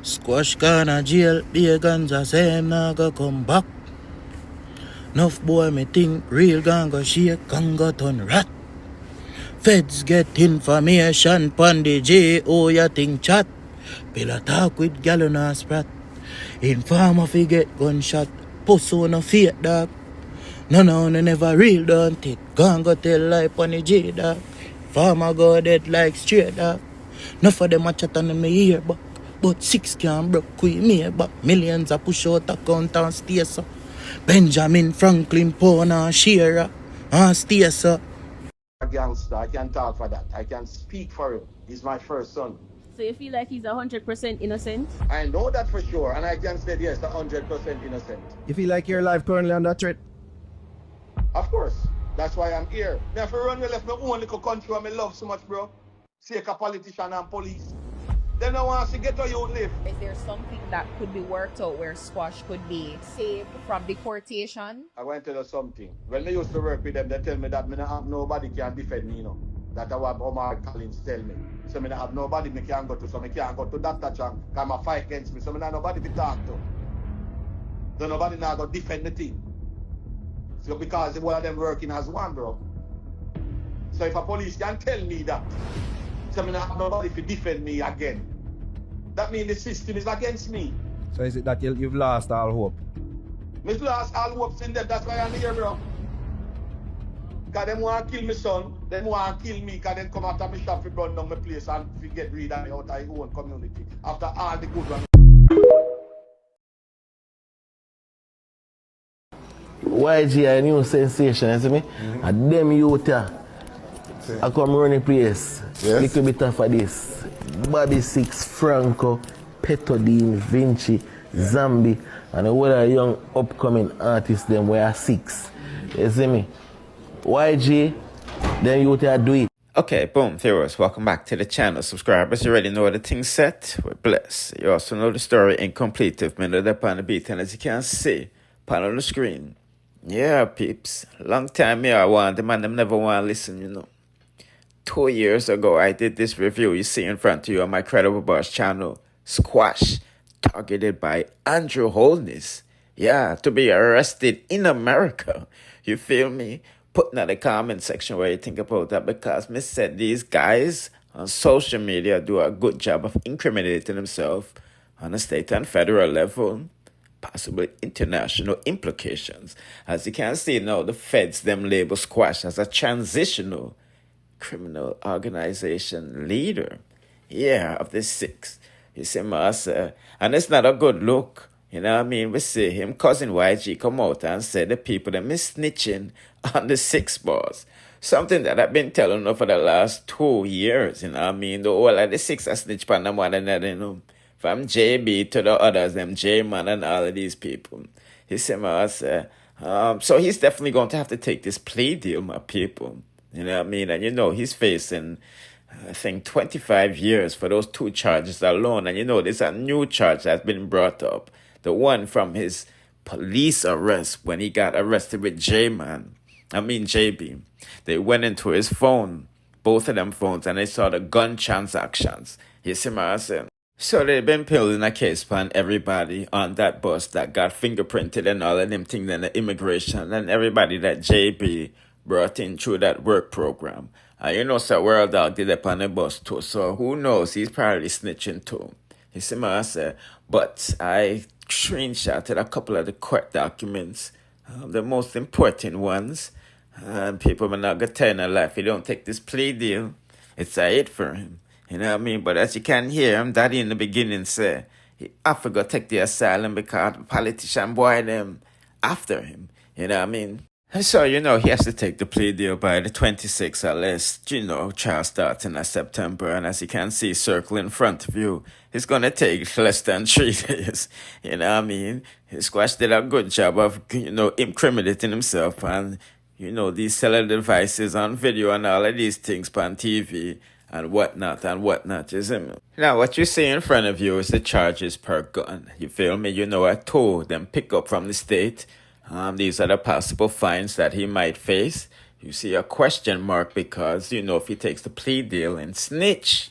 Squash corner jail, the guns are same, now go come back. Enough boy me think real gang go shake, gang go turn rat. Feds get information pon the J.O. ya think chat. Pilla talk with gal on a sprat. Informer fi get gunshot. Post on a fake dog. None on never real don't it. Gang go tell lie pon the J dog. Farmer go dead like straight dog. Enough of them a chat on me ear back. But 6 can broke quick me back. Millions a push out account and stay so. Benjamin Franklin Pawn and Shearer and stay so. A gangster, I can talk for that. I can speak for him. He's my first son. So you feel like he's 100% innocent? I know that for sure, and I can say yes, 100% innocent. You feel like your life currently under threat? Of course. That's why I'm here. Me have to run me left my own little country where me love so much, bro. Take a politician and police. They don't want to get where you live. Is there something that could be worked out where Squash could be saved from deportation? I want to tell you something. When I used to work with them, they tell me that me not have nobody can defend me, you know. That's what Omar Collins tell me. So me not have nobody me can go to. So me can't go to Dr. Chang because I fight against me. So me not nobody to talk to. So nobody now go defend the team. So because one of them working as one, bro. So if a police can tell me that, so me not have nobody to defend me again. That means the system is against me. So is it that you've lost all hope? I've lost all hopes in them, that's why I'm here, bro. Because them want to kill my son, them want to kill me because they come after me shop to burn down my place and to get rid of me out of my own community. After all the good ones. YG a new sensation, you see me? And them youth here, I come run the place. Yes. Little bit of this. Bobby Six, Franco, Petodine, Vinci, Zambi, and a lot of young upcoming artists them were 6. You see me? YG, them youth here do it. Okay, boom, viewers, welcome back to the channel. Subscribers, you already know the thing's set. We're blessed. You also know the story incomplete if minute up on the beat, and as you can see, pan on the screen. Yeah, peeps. Long time here I want them and them never want to listen, you know. 2 years ago, I did this review you see in front of you on my Credible Boss channel, Squash, targeted by Andrew Holness. Yeah, to be arrested in America. You feel me? Put in the comment section where you think about that, because me said these guys on social media do a good job of incriminating themselves on a state and federal level. Possibly international implications. As you can see now, the feds them label Squash as a transitional criminal organization leader. Yeah, of the 6. You see, Master. And it's not a good look. You know what I mean? We see him, cousin YG, come out and say the people that is snitching on the 6 boss. Something that I've been telling them for the last 2 years. You know what I mean? The whole of the 6 are snitch on them one another, you know. From JB to the others, them J-Man and all of these people. He said, so he's definitely going to have to take this plea deal, my people. You know what I mean? And you know, he's facing, I think, 25 years for those 2 charges alone. And you know, there's a new charge that's been brought up. The one from his police arrest when he got arrested with JB. They went into his phone, both of them phones, and they saw the gun transactions. You see what I'm saying? So they've been building a case on everybody on that bus that got fingerprinted and all of them things, and the immigration and everybody that JB brought in through that work program. You know, so World Dog did up on the bus too. So who knows? He's probably snitching too. You see what I say? But I screenshotted a couple of the court documents, the most important ones. People are not going to tell in their life, if you don't take this plea deal, it's a hit for him. You know what I mean? But as you can hear him, Daddy in the beginning say, he have to take the asylum because the politician boy them after him. You know what I mean? And so, you know, he has to take the plea deal by the 26th unless, you know, trial starts in September. And as you can see, circle in front of you, it's going to take less than 3 days. You know what I mean? Squash did a good job of, you know, incriminating himself and, you know, these cellular devices on video and all of these things on TV. And whatnot, you see me? Now, what you see in front of you is the charges per gun. You feel me? You know, I told them pick up from the state. These are the possible fines that he might face. You see a question mark because, you know, if he takes the plea deal and snitch,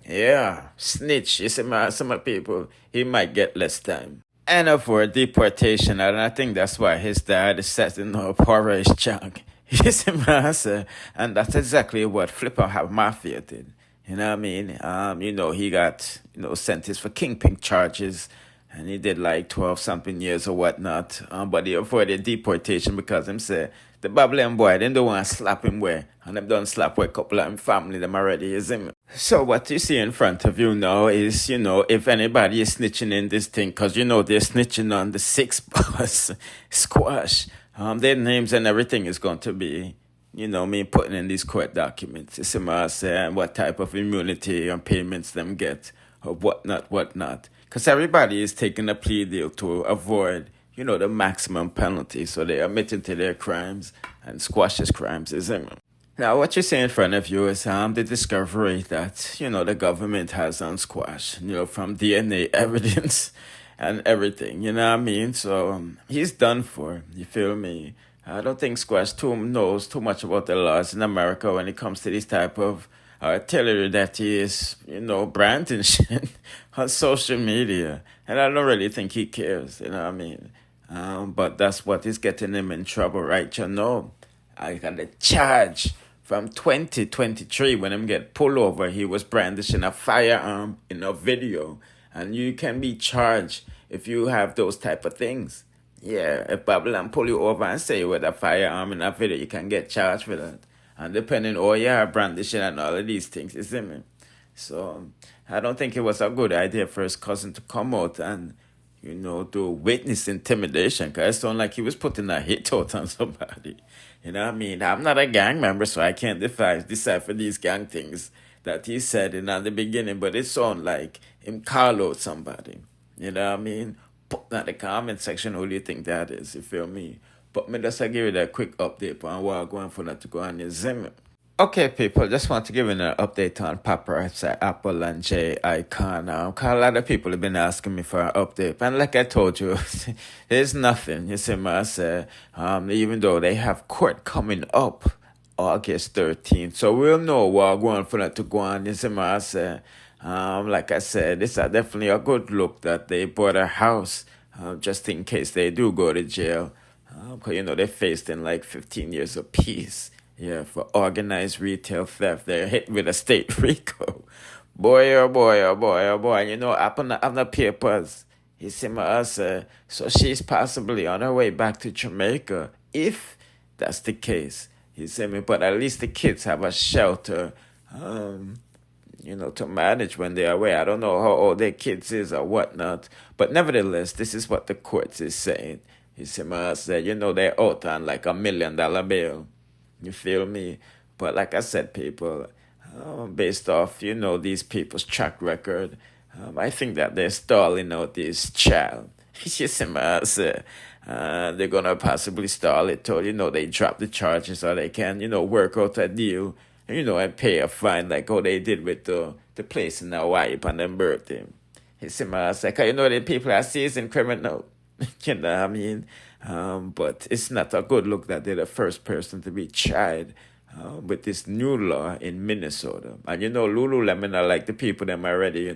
Yeah, Snitch, you see, some people, he might get less time. And for deportation, and I think that's why his dad is setting up Horace Chang. You see, and that's exactly what Flipper Have Mafia did. You know what I mean? He got, sentenced for kingpin charges, and he did like 12 something years or whatnot. But he avoided deportation because him say the Babylon boy, they don't want to slap him where, and them done slap where a couple of him family them already, is him. So what you see in front of you now is, if anybody is snitching in this thing, because they're snitching on the 6 boss squash, their names and everything is going to be, me putting in these court documents. You see what I say, and what type of immunity and payments them get, or whatnot. Because everybody is taking a plea deal to avoid, the maximum penalty. So they're admitting to their crimes and squashes crimes, isn't it? Now, what you see in front of you is the discovery that, the government has on Squash, from DNA evidence and everything, you know what I mean? So he's done for, you feel me? I don't think Squash knows too much about the laws in America when it comes to this type of artillery that he is, branding shit on social media. And I don't really think he cares, you know what I mean? But that's what is getting him in trouble, right? I got a charge from 2023 when him get pulled over. He was brandishing a firearm in a video. And you can be charged if you have those type of things. Yeah, if Babylon pull you over and say you with a firearm in a video, you can get charged for that. And depending on your brandishing and all of these things, you see me? So I don't think it was a good idea for his cousin to come out and, do witness intimidation, because it sounded like he was putting a hit out on somebody. You know what I mean? I'm not a gang member, so I can't decipher these gang things that he said in the beginning, but it sounded like him call out somebody. You know what I mean? Put in the comment section who do you think that is, you feel me? But me just give you that quick update on what I'm going for that to go on your Zim. Okay, people, just want to give you an update on Paparazzi, Apple, and J Icon. Because a lot of people have been asking me for an update. And like I told you, there's nothing. You see what I say? Even though they have court coming up August 13th. So we'll know what I'm going for that to go on. You see what I say? Like I said, it's definitely a good look that they bought a house just in case they do go to jail. Because, they faced in like 15 years apiece. Yeah, for organized retail theft. They're hit with a state RICO. Boy, oh boy, oh boy, oh boy. Apple have the papers. You see my say. So she's possibly on her way back to Jamaica, if that's the case. You see me? But at least the kids have a shelter, to manage when they're away. I don't know how old their kids is or whatnot. But nevertheless, this is what the courts is saying. You see my say. They're out on like $1 million bill. You feel me? But like I said, people, based off, these people's track record, I think that they're stalling out this child. You see my say. They're going to possibly stall it till, they drop the charges, or they can, work out a deal, and pay a fine like how they did with the place in Hawaii upon their birthday. You see my say. Because, the people are seasoned criminal. You know what I mean? But it's not a good look that they're the first person to be tried with this new law in Minnesota. And Lululemon are like the people them already,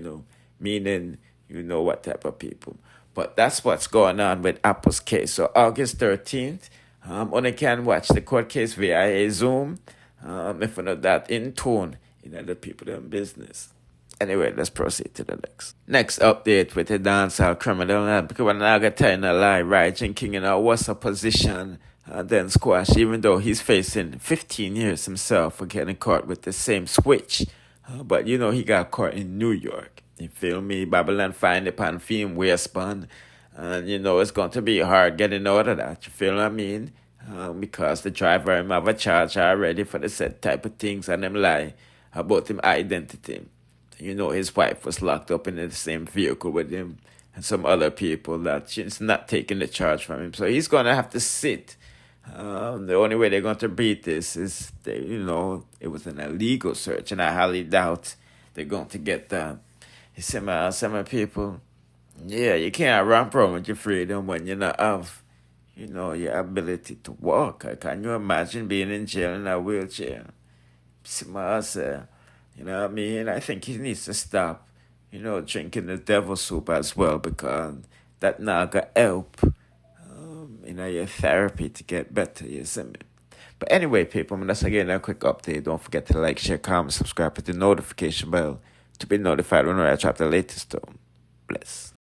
meaning what type of people. But that's what's going on with Apple's case. So August 13th, only can watch the court case via a Zoom. If you know that in tune, the people in business. Anyway, let's proceed to the next update with the dancehall criminal. Because when I got telling a lie, Rygin King, what's a position, then Squash, even though he's facing 15 years himself for getting caught with the same switch. But, he got caught in New York. You feel me? Babylon find upon film waistband. And, it's going to be hard getting out of that. You feel what I mean? Because the driver him have a charge already for the said type of things, and them lie about him identity. His wife was locked up in the same vehicle with him and some other people that she's not taking the charge from him. So he's going to have to sit. The only way they're going to beat this is, it was an illegal search, and I highly doubt they're going to get that. You see, some people, yeah, you can't run from with your freedom when you not have, your ability to walk. Can you imagine being in jail in a wheelchair? See, You know what I mean? I think he needs to stop, drinking the devil soup as well, because that not gonna help, your therapy to get better, you see me? But anyway, people, that's again a quick update. Don't forget to like, share, comment, subscribe, hit the notification bell to be notified when I drop the latest. Bless.